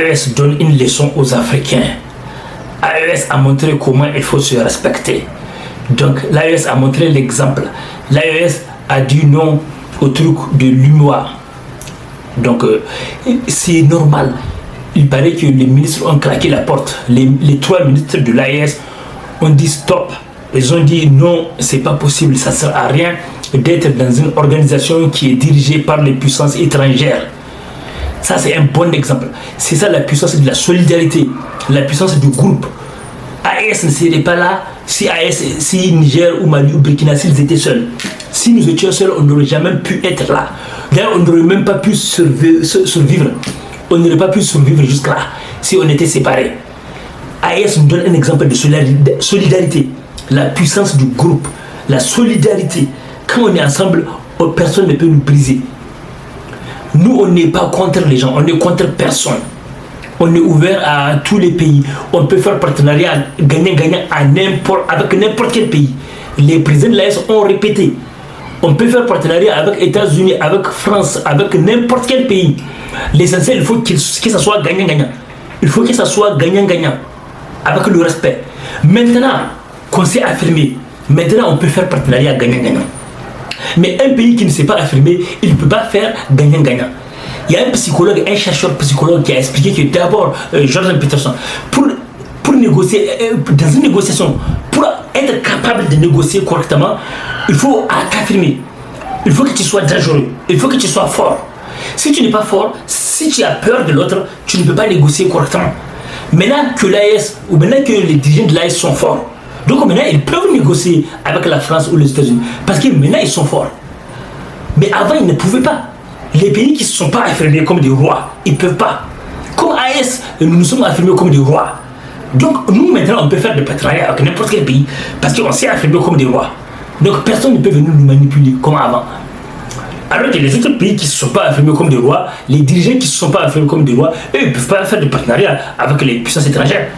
AES donne une leçon aux Africains. AES a montré comment il faut se respecter. Donc l'AES a montré l'exemple. L'AES a dit non au truc de l'UMOA. Donc c'est normal. Il paraît que les ministres ont claqué la porte. Les 3 ministres de l'AES ont dit stop. Ils ont dit non, c'est pas possible, ça ne sert à rien d'être dans une organisation qui est dirigée par les puissances étrangères. Ça, c'est un bon exemple. C'est ça la puissance de la solidarité, la puissance du groupe. AES ne serait pas là si Niger ou Mali ou Burkina, s'ils étaient seuls. Si nous étions seuls, on n'aurait jamais pu être là. D'ailleurs, on n'aurait même pas pu survivre. On n'aurait pas pu survivre jusque-là si on était séparés. AES nous donne un exemple de solidarité, la puissance du groupe, la solidarité. Quand on est ensemble, personne ne peut nous briser. Nous, on n'est pas contre les gens, on est contre personne. On est ouvert à tous les pays. On peut faire partenariat gagnant-gagnant avec n'importe quel pays. Les présidents de l'AES ont répété. On peut faire partenariat avec les États-Unis, avec France, avec n'importe quel pays. L'essentiel, il faut que ça soit gagnant-gagnant. Il faut que ça soit gagnant-gagnant. Avec le respect. Maintenant qu'on s'est affirmé, maintenant on peut faire partenariat gagnant-gagnant. Mais un pays qui ne s'est pas affirmé, il ne peut pas faire gagnant-gagnant. Il y a un psychologue, un chercheur psychologue qui a expliqué que d'abord, Jordan Peterson, pour négocier, dans une négociation, pour être capable de négocier correctement, il faut t'affirmer. Il faut que tu sois dangereux. Il faut que tu sois fort. Si tu n'es pas fort, si tu as peur de l'autre, tu ne peux pas négocier correctement. Maintenant que l'AES, ou maintenant que les dirigeants de l'AES sont forts, donc maintenant ils peuvent négocier avec la France ou les États-Unis. Parce que maintenant ils sont forts. Mais avant ils ne pouvaient pas. Les pays qui ne se sont pas affirmés comme des rois, ils ne peuvent pas. Comme AES, nous nous sommes affirmés comme des rois. Donc nous maintenant on peut faire des partenariats avec n'importe quel pays parce qu'on s'est affirmés comme des rois. Donc personne ne peut venir nous manipuler comme avant. Alors que les autres pays qui ne se sont pas affirmés comme des rois, les dirigeants qui ne se sont pas affirmés comme des rois, eux ils ne peuvent pas faire de partenariat avec les puissances étrangères.